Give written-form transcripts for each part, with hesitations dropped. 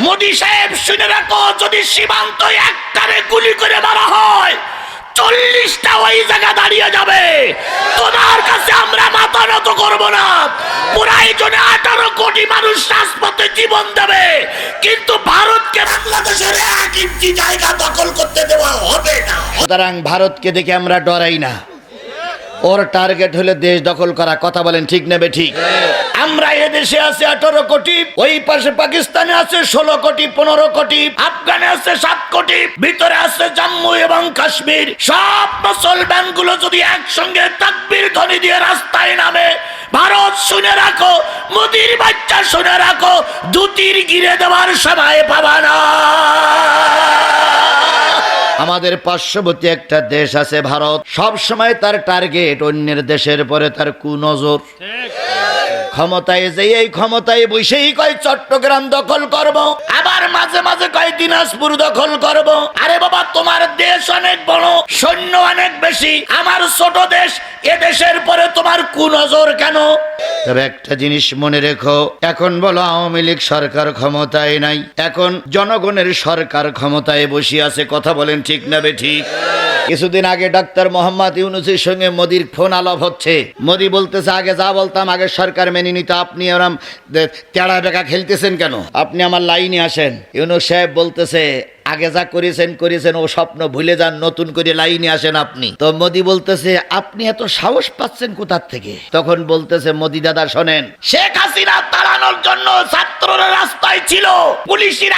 মোদি সাহেব শুনে রাখো, যদি সীমান্ত একটারে গুলি করে মারা হয় 40টা ওই জায়গা দাঁড়িয়ে যাবে। তোমার কাছে আমরা মাথা নত করবো না। প্রয়োজনে 18 কোটি মানুষ রাজপথে জীবন দেবে, কিন্তু ভারতকে বাংলাদেশের 1 ইঞ্চি জায়গা দখল করতে দেওয়া হবে না। সুতরাং ভারতকে দেখে আমরা ডরাই না। ওর টার্গেট হলে দেশ দখল করা। কথা বলেন ঠিক নেবে ঠিক? আমরা এদেশে আছে 18 কোটি, ওই পাশে পাকিস্তানে আছে 16 কোটি 15 কোটি, আফগানে আছে 7 কোটি, ভিতরে আছে জম্মু এবং কাশ্মীর। সব মুসলমান গুলো যদি একসঙ্গে তাকবীর ধ্বনি দিয়ে রাস্তায় নামে, ভারত শুনে রাখো, মোদির বাচ্চা শুনে রাখো, দুতির গিরে দেওয়ার সময় পাবা না। আমাদের পার্শ্ববর্তী একটা দেশ আছে ভারত, সব সময় তার টার্গেট অন্যের দেশের পরে তার কুনজর। ক্ষমতায় যে এই ক্ষমতায় বসেই কয় চট্টগ্রাম দখল করব, আবার মাঝে মাঝে কয় দিনাজপুর দখল করব। আরে বাবা, তোমার দেশ অনেক বড়, সৈন্য অনেক বেশি, আমার ছোট দেশ, এ দেশের পরে তোমার কুনজর কেন? তবে একটা জিনিস মনে রেখো, এখন বলো আওয়ামী লীগ সরকার ক্ষমতায় নাই, এখন জনগণের সরকার ক্ষমতায় বসে আছে। কথা বলেন ঠিক না বেঠিক? কিছুদিন আগে ডাক্তার মোহাম্মদ ইউনূসের সঙ্গে মোদির ফোন আলাপ হচ্ছে। মোদি বলতেছে, আগে যা বলতাম আগে সরকার মেনে নিত, আপনি ওরম তেড়া বেকা খেলতেছেন কেন? আপনি আমার লাইনে আসেন। ইউনূস সাহেব বলতেছে, আগে যা করেছেন ও স্বপ্ন ভুলে যান, নতুন করে লাইনে আসেন আপনি। তো মোদি বলতেছে, আপনি এত সাহস পাচ্ছেন কোথার থেকে? তখন বলতেছে, মোদি দাদা শোনেন, শেখ হাসিনা তাড়ানোর জন্য ছাত্ররা রাস্তায় ছিল, পুলিশের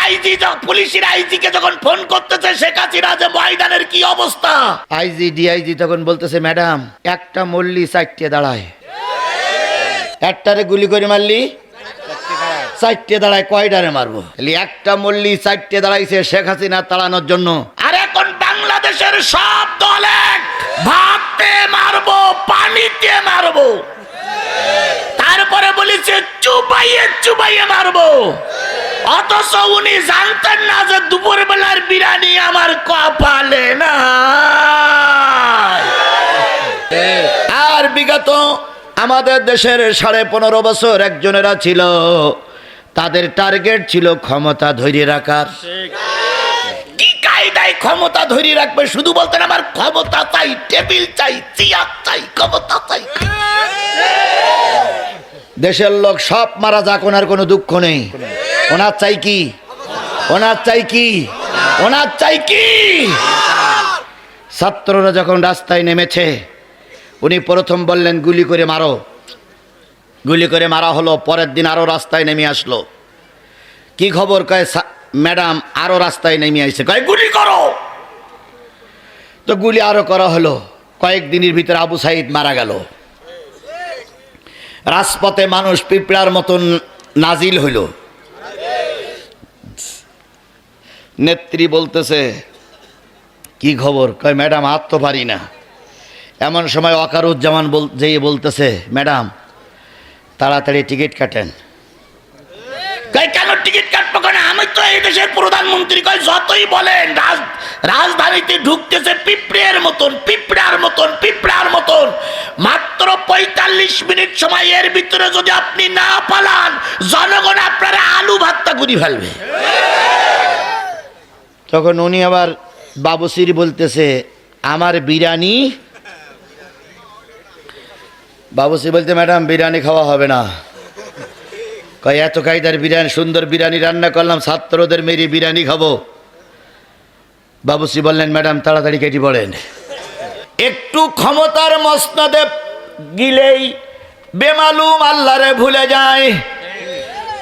আইজি কে যখন ফোন করতেছে শেখ হাসিনা যে ময়দানের কি অবস্থা, আইজি ডিআইজি তখন বলতেছে, ম্যাডাম একটা মল্লি 4টে দাঁড়ায়, একটারে গুলি করে মারলি 4টে দাঁড়ায়, কয়টারে মারবো? একটা মল্লি 4টে দাঁড়াইছে শেখ হাসিনা তাড়ানোর জন্য। আর এখন বাংলাদেশের সব দল এক, ভাতে মারবো, পানিতে মারবো, তারপরে বলেছে চুবাইয়ে মারবো। অথচ উনি জানতেন না যে দুপুর বেলার বিরিয়ানি আমার কপালে না। আর বিগত আমাদের দেশের 15.5 বছর একজনেরা ছিল, তাদের টার্গেট ছিল ক্ষমতা ধরে রাখার। কি কায়দায় ক্ষমতা ধরে রাখবে? শুধু বলতেন আমার ক্ষমতা চাই, টেবিল চাই, চেয়ার চাই, ক্ষমতা চাই। দেশের লোক সব মারা যাক, ওনার কোনো দুঃখ নেই। ওনার চাই কি? ওনার চাই কি? ওনার চাই কি? ছাত্ররা যখন রাস্তায় নেমেছে, উনি প্রথম বললেন গুলি করে মারো। গুলি করে মারা হলো। পরের দিন আরো রাস্তায় নেমে আসলো। কি খবর? কয় ম্যাডাম আরো রাস্তায় নেমে আসছে, কয় গুলি করো। তো গুলি আরো করা হলো। কয়েকদিনের ভিতরে আবু সাইদ মারা গেল। রাজপথে মানুষ পিঁপড়ার মতন নাজিল হইল। নেত্রী বলতেছে, কি খবর? কয় ম্যাডাম আর তো পারি না। এমন সময় ওয়াকারুজ্জামান যেই বলতেছে, ম্যাডাম তাড়াতাড়ি টিকিট কাটেন। কয় কেন টিকিট কাটবো? কেন আমি তো এই দেশের প্রধানমন্ত্রী। কয় যতই বলেন, রাজধানীতে ঢুকতেছে পিঁপড়ার মতন। মাত্র 45 মিনিট সময়, এর ভিতরে যদি আপনি না পালান, জনগণ আপনারা আলু ভাতটা করে ফেলবে। তখন উনি আবার বাবুসির বলতেছে, আমার বিরিয়ানি। বাবুসি বলতে, ম্যাডাম বিরিয়ানি খাওয়া হবে না। কয় এত কায়দার বিরিয়ানি, সুন্দর বিরিয়ানি রান্না করলাম, ছাত্রদের মেরি বিরিয়ানি খাবো। বাবুসি বললেন, ম্যাডাম তাড়াতাড়ি কেটে পড়েন। একটু ক্ষমতার মসনদে গিলেই বেমালুম আল্লাহরে ভুলে যায়।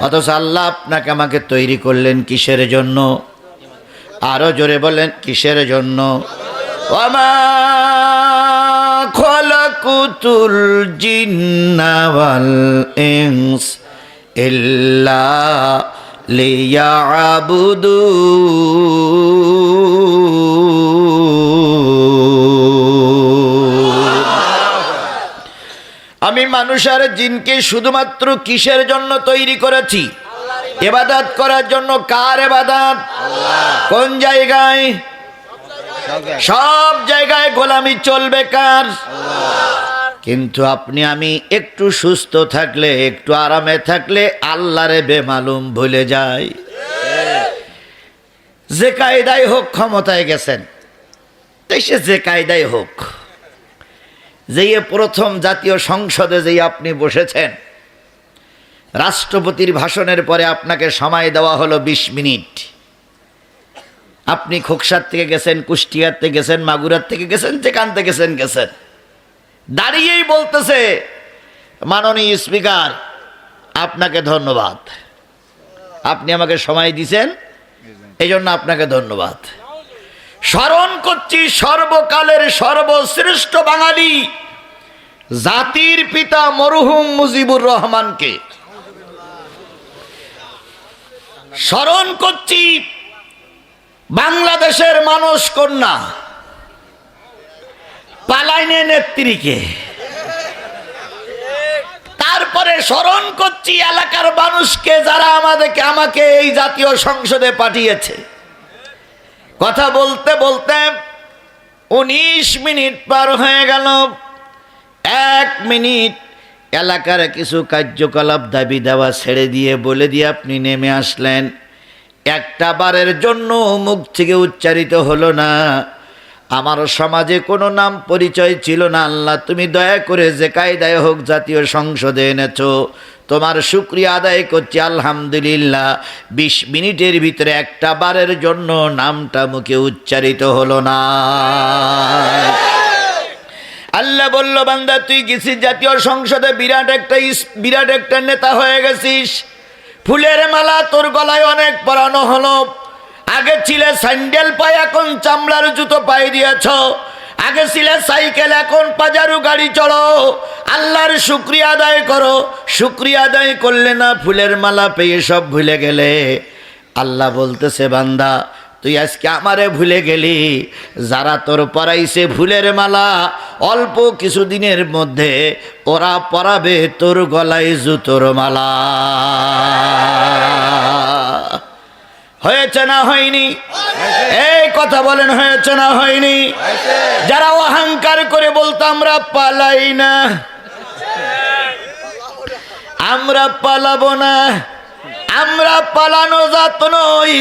অথচ আল্লাহ আপনাকে আমাকে তৈরি করলেন কিসের জন্য? আরো জোরে বলেন, কিসের জন্য? ওয়ামা খালাকুতুল জিন্না ওয়াল ইনস ইল্লা লিয়াবুদুন। আমি মানুষ আর জিনকে শুধুমাত্র কিসের জন্য তৈরি করেছি? ইবাদত করার জন্য। কার ইবাদত? কোন জায়গায়? সব জায়গায় গোলামি চলবে কার? কিন্তু আপনি আমি একটু সুস্থ থাকলে, একটু আরামে থাকলে আল্লাহরে বেমালুম ভুলে যাই। যে কায়দায় হোক ক্ষমতায় গেছেন, তাই সে যে কায়দায় হোক, যেই প্রথম জাতীয় সংসদে যেই আপনি বসেছেন, রাষ্ট্রপতির ভাষণের পরে আপনাকে সময় দেওয়া হলো 20 মিনিট। আপনি খোকসার থেকে গেছেন, কুষ্টিয়ার থেকে গেছেন, মাগুরার থেকে গেছেন, যেখান থেকে গেছেন, দাঁড়িয়েই বলতেছে, মাননীয় স্পিকার আপনাকে ধন্যবাদ, আপনি আমাকে সময় দিয়েছেন, এই জন্য আপনাকে ধন্যবাদ। স্মরণ করছি সর্বকালের সর্বশ্রেষ্ঠ বাঙালি জাতির পিতা মরহুম মুজিবুর রহমানকে। স্মরণ করছি বাংলাদেশের মানস কন্যা পালাইনে নেত্রীকে। তারপরে স্মরণ করছি এলাকার মানুষকে যারা আমাকে এই জাতীয় সংসদে পাঠিয়েছে। কথা বলতে বলতে 19 মিনিট পার হয়ে গেল। 1 মিনিট এলাকার কিছু কার্যকলাপ দাবি দেওয়া ছেড়ে দিয়ে বলে দিয়ে আপনি নেমে আসলেন। একটা বারের জন্য মুখ থেকে উচ্চারিত হলো না, আমার সমাজে কোনো নাম পরিচয় ছিল না। আল্লাহ তুমি দয়া করে যে কায়দায় হোক জাতীয় সংসদে এনেছো, তোমার শুকরিয়া আদায় করছি, আলহামদুলিল্লাহ। 20 মিনিটের ভিতরে একটা বারের জন্য নামটা মুখে উচ্চারিত হলো না। আল্লাহ বলল, বান্দা তুই গেছিস জাতীয় সংসদে, বিরাট একটা নেতা হয়ে গেছিস, ফুলের মালা তোর গলায় অনেক পরানো হলো। আগে ছিলে স্যান্ডেল পায়ে, এখন চামড়ার জুতো পায়ে দিয়েছ। আগে ছিলে সাইকেল, এখন পাজারু গাড়ি চড়ো। আল্লাহর শুকরিয়া আদায় করো। শুকরিয়া আদায় করলে না, ফুলের মালা পেয়ে সব ভুলে গেলে। আল্লাহ বলতেছে, বান্দা তুই আজকে আমারে ভুলে গেলি, যারা তোর পরাইছে ফুলের মালা, অল্প কিছুদিনের মধ্যে ওরা পরাবে তোর গলায় জুতোর মালা। হয়েছে না হয়নি? এই কথা বলেন, হয়েছে না হয়নি? যারা অহংকার করে বলতো আমরা পালাই না, আমরা পালাবো না, আমরা পালানো জাত নই।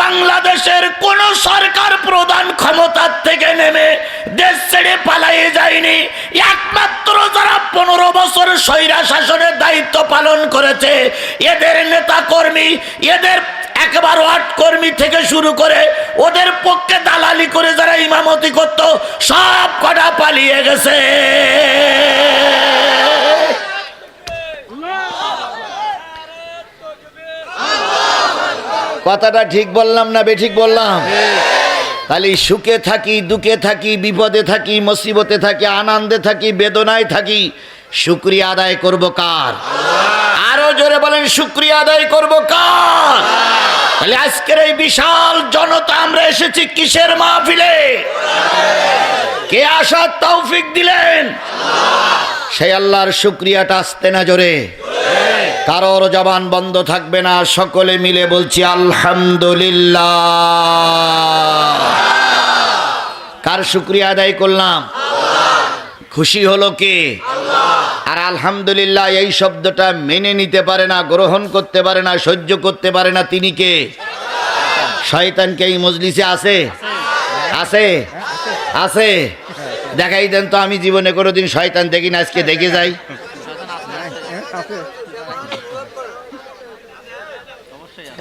বাংলাদেশের কোন সরকার প্রধান ক্ষমতার থেকে নেমে দেশ ছেড়ে পালিয়ে যায়নি। একমাত্র যারা 15 বছর স্বৈরা শাসনের দায়িত্ব পালন করেছে, এদের নেতা কর্মী, এদের একবার ওয়ার্ড কর্মী থেকে শুরু করে ওদের পক্ষে দালালি করে যারা ইমামতি করত, সব কটা পালিয়ে গেছে। কথাটা ঠিক বললাম না বেঠিক বললাম? তাহলে সুখে থাকি, দুঃখে থাকি, বিপদে থাকি, মুসিবতে থাকি, আনন্দে থাকি, বেদনায় থাকি, শুকরিয়া আদায় করব কার? আরো জোরে বলেন, শুকরিয়া আদায় করব কার? তাহলে আজকের এই বিশাল জনতা আমরা এসেছি কিসের মাহফিলে? কে আসার তৌফিক দিলেন? সেই আল্লাহর শুকরিয়াটা আসতে না জোরে, কারোর জবান বন্ধ থাকবে না, সকলে মিলে বলছি আলহামদুলিল্লাহ। কার শুকরিয়া আদায় করলাম? খুশি হলো কে? আর আলহামদুলিল্লাহ এই শব্দটা মেনে নিতে পারে না, গ্রহণ করতে পারে না, সহ্য করতে পারে না, তিনি কে? শয়তান। কে এই মজলিসে আছে? আছে? আছে? দেখাই দেন তো, আমি জীবনে কোনোদিন শয়তান দেখি না, আজকে দেখে যাই।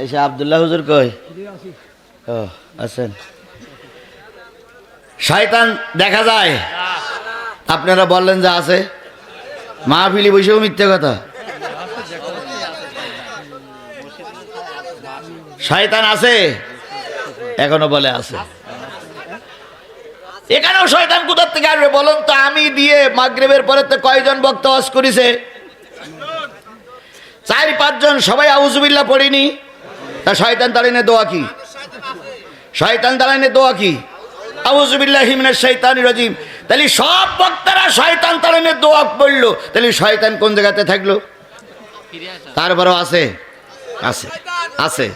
এসে আব্দুল্লাহ হুজুর কই? ও আছেন। শয়তান দেখা যায়? আপনারা বললেন যে আছে। মাহফিলি বসেও মিথ্যে কথা। শয়তান আছে? এখনো বলে আছে। এখানেও শয়তান কোথার থেকে আসবে বলুন তো? আমি দিয়ে মাগরিবের পরে তো কয়জন বক্তা ওয়াজ করেছে? 4-5 জন, সবাই আউযুবিল্লাহ পড়িনি। তা শয়তান তাড়াইনে দোয়া কি? শয়তান তাড়াইনে দোয়া কি? আউযুবিল্লাহি মিনাশ শাইতানির রাজিম। তাহলে সব বক্তারা শয়তান তাড়াইনে দোয়া পড়লো, তাহলে শয়তান কোন জায়গাতে থাকলো? তারপরেও আছে, আছে, আছে,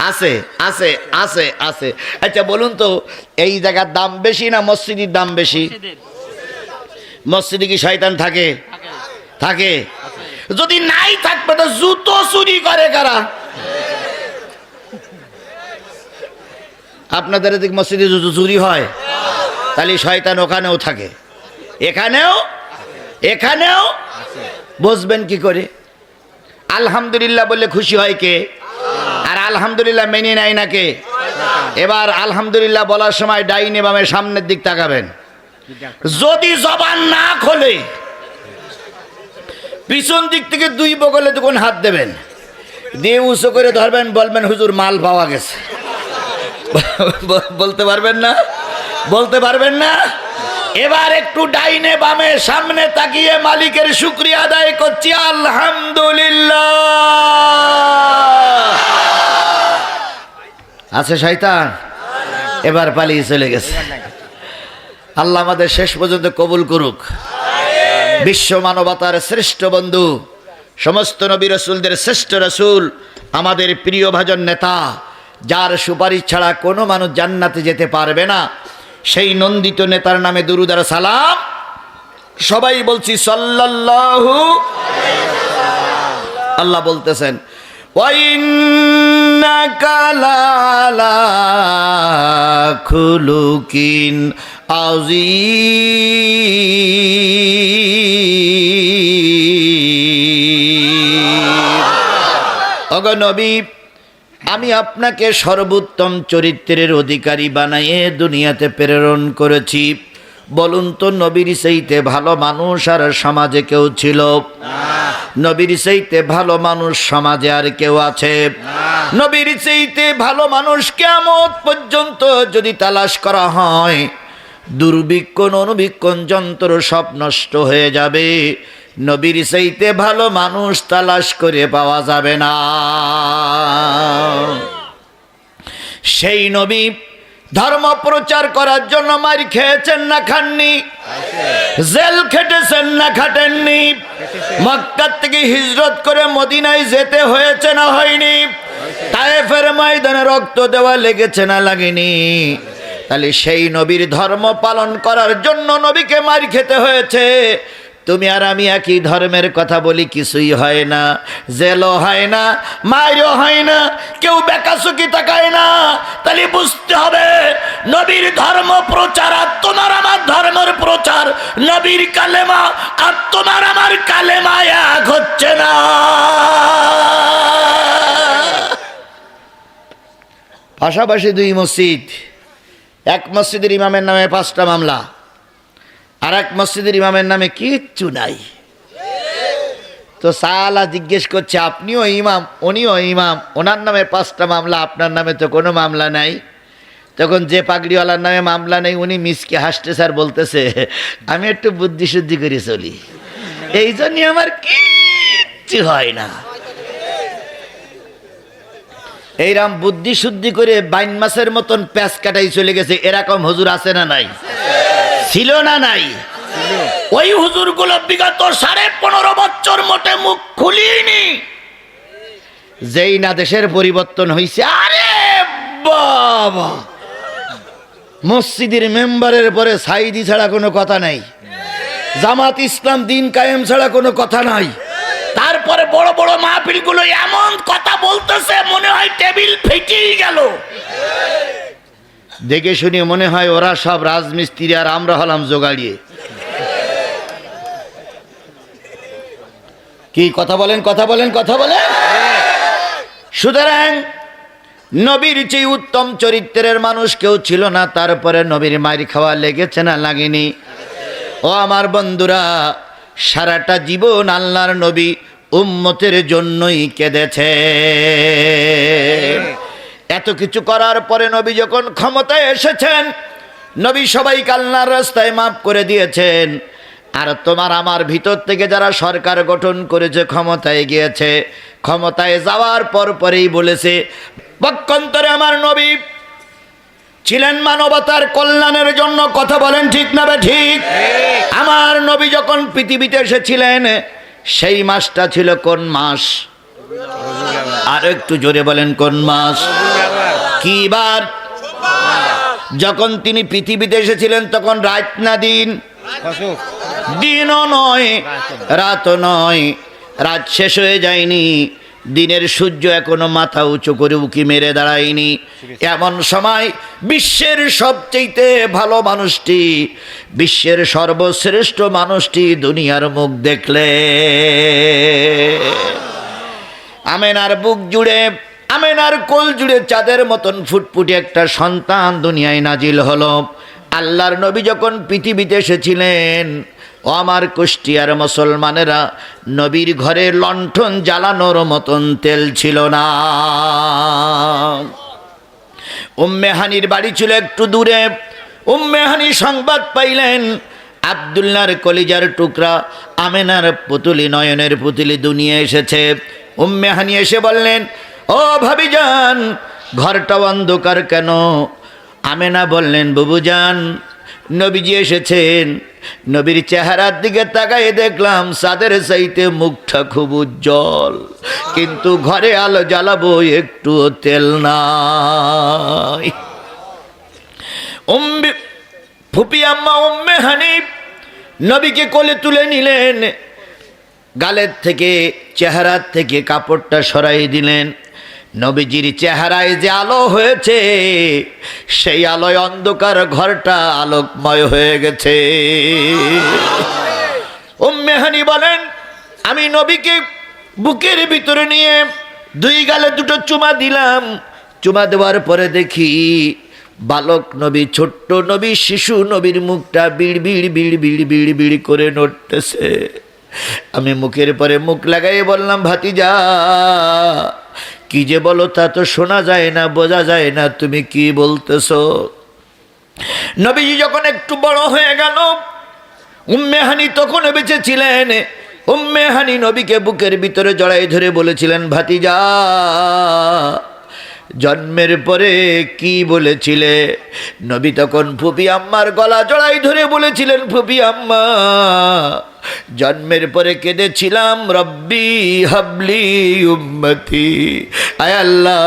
আছে, আছে, আছে, আছে। আচ্ছা বলুন তো, এই জায়গার দাম বেশি না মসজিদের দাম বেশি? মসজিদে কি শয়তান থাকে? থাকে। যদি নাই থাকবে তো জুতো চুরি করে কারা? আপনাদের এদিকে মসজিদে চুরি হয়, তাহলে শয়তান ওখানেও থাকে, এখানেও বুঝবেন কি করে? আলহামদুলিল্লাহ বললে খুশি হয় কে? আর আলহামদুলিল্লাহ মেনে নেয় না কে? এবার আলহামদুলিল্লাহ বলার সময় ডাইনে বামে সামনের দিক তাকাবেন। যদি জবান না খোলে পিছন দিক থেকে দুই বগলে তখন হাত দেবেন, দিয়ে উঁচু করে ধরবেন, বলবেন হুজুর মাল পাওয়া গেছে। বলতে পারবেন না? বলতে পারবেন না? এবার একটু ডাইনে বামে সামনে তাকিয়ে মালিকের শুকরিয়া আদায় করছি, আলহামদুলিল্লাহ। আছে শয়তান? এবার পালিয়ে চলে গেছে। আল্লাহ আমাদের শেষ পর্যন্ত কবুল করুক। বিশ্ব মানবতার শ্রেষ্ঠ বন্ধু, সমস্ত নবী রাসূলদের শ্রেষ্ঠ রাসূল, আমাদের প্রিয় ভাজন নেতা, যার সুপারিশ ছাড়া কোনো মানুষ জান্নাতে যেতে পারবে না, সেই নন্দিত নেতার নামে দুরূদ আর সালাম সবাই বলছি সাল্লাল্লাহু আলাইহি ওয়াসাল্লাম। আল্লাহ বলতেছেন ওয়া ইন্নাকা লালা খুলুকিন আযীম। ওগো নবী, আমি আপনাকে সর্বোত্তম চরিত্রের অধিকারী বানাইয়ে দুনিয়াতে প্রেরণ করেছি। বলুন তো নবীর চাইতে ভালো মানুষ আর সমাজে কেউ ছিল? নবীর চাইতে ভালো মানুষ সমাজে আর কেউ আছে? নবীর চাইতে ভালো মানুষ কিয়ামত পর্যন্ত যদি তালাশ করা হয়, দুর্ভিক্ষণ অনুবীক্ষণ যন্ত্র সব নষ্ট হয়ে যাবে। নবীর চাইতে ভালো মানুষ তালাশ করে পাওয়া যাবে না। সেই নবী ধর্ম প্রচার করার জন্য মার খেয়েছেন না খাননি? জেল খেটেছেন না খাটেননি? মক্কা থেকে হিজরত করে মদিনায় যেতে হয়েছে না হয়নি? তায়েফের ময়দানে রক্ত দেওয়া লেগেছে না লাগেনি? তাহলে সেই নবীর ধর্ম পালন করার জন্য নবীকে মার খেতে হয়েছে। তুমি আর আমি একই ধর্মের কথা বলি, কিছুই হয় না, জেলও হয় না, মাইরও হয় না, কেউ বেকাসুকি তাকায় না। তাহলে বুঝতে হবে নবীর ধর্ম প্রচার আর তোমার আমার ধর্মের প্রচার, নবীর কালেমা আর তোমার আমার কালেমা এক হচ্ছে না। পাশাপাশি দুই মসজিদ, এক মসজিদের ইমামের নামে 5টা মামলা, আর এক মসজিদের ইমামের নামে কিচ্ছু নাই। তো সালা জিজ্ঞেস করছে, আপনিও ইমাম উনিও ইমাম, ওনার নামে 5টা মামলা, আপনার নামে তো কোনো মামলা নাই। তখন যে পাগড়িওয়ালার নামে মামলা নেই উনি মিসকে হাসতে স্যার বলতেছে, আমি একটু বুদ্ধি শুদ্ধি করে চলি, এই জন্যই আমার কিচ্ছু হয় না। এইরাম বুদ্ধি শুদ্ধি করে বাইন মাসের মতন প্যাঁচ কাটাই চলে গেছে, এরকম হুজুর আছে না নাই? ছিল না নাই? ওই হুজুরগুলো বিগত 15.5 বছর মোটে মুখ খুলিনি। যেই না দেশের পরিবর্তন হয়েছে, আরে বাবা, মসজিদের মেম্বারের পরে সাইদি ছাড়া কোনো কথা নাই, জামাত ইসলাম দিন কায়েম ছাড়া কোনো কথা নাই। তারপরে বড় বড় মাহফিলগুলো এমন কথা বলতেছে মনে হয় টেবিল ফেটেই গেল। দেখে শুনে মনে হয় ওরা সব রাজমিস্ত্রি আর আমরা হলাম জোগাড়িয়ে। কি কথা বলেন, কথা বলেন, কথা বলেন। সুতরাং নবীর চেয়ে উত্তম চরিত্রের মানুষ কেউ ছিল না। তারপরে নবীর মার খাওয়া লেগেছে না লাগেনি? ও আমার বন্ধুরা, সারাটা জীবন আল্লাহর নবী উম্মতের জন্যই কেঁদেছে। এত কিছু করার পরে নবী যখন ক্ষমতায় এসেছেন, নবী সবাইকে আল্লাহর রাস্তায় মাফ করে দিয়েছেন। আর তোমার আমার ভিতর থেকে যারা সরকার গঠন করেছে, ক্ষমতায় গিয়েছে, ক্ষমতায় যাওয়ার পরেই বলেছে, পক্ষান্তরে আমার নবী ছিলেন মানবতার কল্যাণের জন্য। কথা বলেন ঠিক না ঠিক? আমার নবী যখন পৃথিবীতে এসেছিলেন, সেই মাসটা ছিল কোন মাস? আর একটু জোরে বলেন, কোন মাস? কি বার? যখন তিনি পৃথিবীতে এসেছিলেন তখন রাত না দিন? দিনও নয় রাতও নয়, রাত শেষ হয়ে যায়নি, দিনের সূর্য এখনো মাথা উঁচু করে উকি মেরে দাঁড়ায়নি। এমন সময় বিশ্বের সবচেয়ে ভালো মানুষটি, বিশ্বের সর্বশ্রেষ্ঠ মানুষটি দুনিয়ার মুখ দেখলে আমেনার বুক জুড়ে, আমেনার কোল জুড়ে চাঁদের মতন ফুটফুটে একটা সন্তান দুনিয়ায় নাজিল হলো। আল্লাহর নবী যখন পৃথিবীতে এসেছিলেন, ও আমার কুষ্টিয়ার মুসলমানেরা, নবীর ঘরে লণ্ঠন জ্বালানোর মতন তেল ছিল না। উম্মে হানির বাড়ি ছিল একটু দূরে। উম্মে হানি সংবাদ পাইলেন আব্দুল্লাহর কলিজার টুকরা আমেনার পুতুলি, নয়নের পুতুলি দুনিয়া এসেছে। উম্মে হানি এসে বললেন, ও ভাবিজান, ঘরটা অন্ধকার কেন? আমেনা বললেন, বুবুজান, নবীজি এসেছেন। নবীর চেহারার দিকে তাকায়ে দেখলাম চাঁদের চাইতে মুখটা খুব উজ্জ্বল, কিন্তু ঘরে আলো জ্বালাবো একটুও তেল নাই। ফুপি আম্মা উম্মে হানি নবীকে কোলে তুলে নিলেন, গালের থেকে, চেহারার থেকে কাপড়টা সরাই দিলেন। নবীজির চেহারায় যে আলো হয়েছে, সেই আলোয় অন্ধকার ঘরটা আলোকময় হয়ে গেছে। উম্মে হানি বলেন, আমি নবীকে বুকের ভিতরে নিয়ে দুই গালে দুটো চুমা দিলাম। চুমা দেওয়ার পরে দেখি বালক নবী, ছোট্ট নবী, শিশু নবীর মুখটা বিড় বিড় বিড় বিড় বিড় বিড় করে নড়তেছে। আমি মুখের পরে মুখ লাগাই বললাম, ভাতিজা, কি যে বলো তা তো শোনা যায় না, বোঝা যায় না, তুমি কি বলতেছো? নবীজি যখন একটু বড় হয়ে গেল, উম্মে হানি তখন বেঁচে ছিলেন। উম্মে হানি নবীকে বুকের ভিতরে জড়াই ধরে বলেছিলেন, ভাতিজা, জন্মের পরে কি বলেছিলে? নবী তখন ফুপি আম্মার গলা জড়াই ধরে বলেছিলেন, ফুপি আম্মা, জন্মের পরে কেঁদেছিলাম, রব্বি হাবলি উম্মতি, আয় আল্লাহ,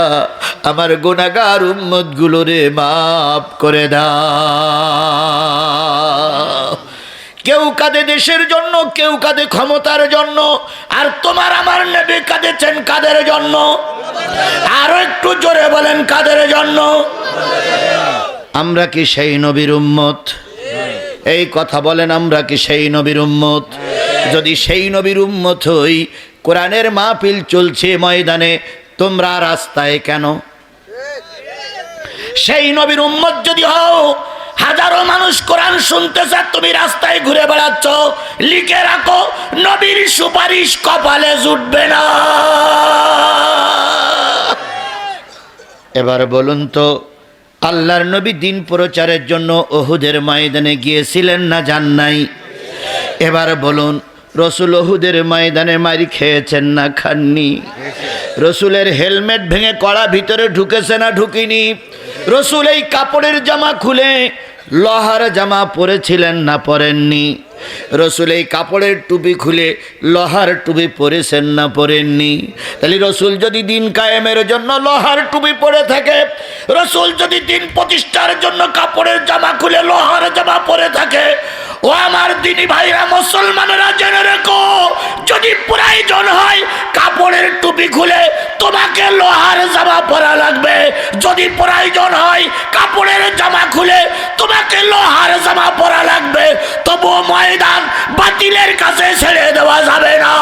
আমার গুনাহগার উম্মত গুলোরে মাফ করে দাও। কেউ কাঁদে দেশের জন্য, কেউ কাঁদে ক্ষমতার জন্য, আর তোমার আমার নবী কাঁদেছেন কাদের জন্য? আরো একটু জোরে বলেন, কাদের জন্য? আমরা কি সেই নবীর উম্মত? এই কথা বলেন, আমরা কি সেই নবীর উম্মত? যদি সেই নবীর উম্মত হই, কোরআনের মাহফিল চলছে ময়দানে, তোমরা রাস্তায় কেন? সেই নবীর উম্মত যদি হও, হাজারো মানুষ কোরআন শুনতেছে, তুমি রাস্তায় ঘুরে বেড়াচ্ছ, লিখে রাখো, নবীর সুপারিশ কপালে জুটবে না। এবার বলুন তো, আল্লাহর নবী দিন প্রচারের জন্য উহুদের ময়দানে গিয়েছিলেন না যান নাই? এবার বলুন, রসুল উহুদের ময়দানে মারি খেয়েছেন না খাননি? রসুলের হেলমেট ভেঙে কড়া ভিতরে ঢুকেছে না ঢুকিনি? রসুল এই কাপড়ের জামা খুলে লোহার জামা পরেছিলেন না পরেননি? রসুল এই কাপড়ের টুপি খুলে লোহার টুপি পরেছেন না পরেননি? তাহলে রসুল যদি দিন কায়েমের জন্য লোহার টুপি পরে থাকে, রসুল যদি দিন প্রতিষ্ঠার জন্য কাপড়ের জামা খুলে লোহার জামা পরে থাকে, ও আমার দিনী ভাইরা, মুসলমানেরা জেনে রেখো, যদি প্রয়োজন হয় কাপড়ের টুপি খুলে তোমাকে লোহার জামা পরা লাগবে। যদি প্রয়োজন হয় কাপড়ের জামা খুলে তোমাকে লোহার জামা পরা লাগবে, তবুও ময়দান বাতিলের কাছে ছেড়ে দেওয়া যাবে না।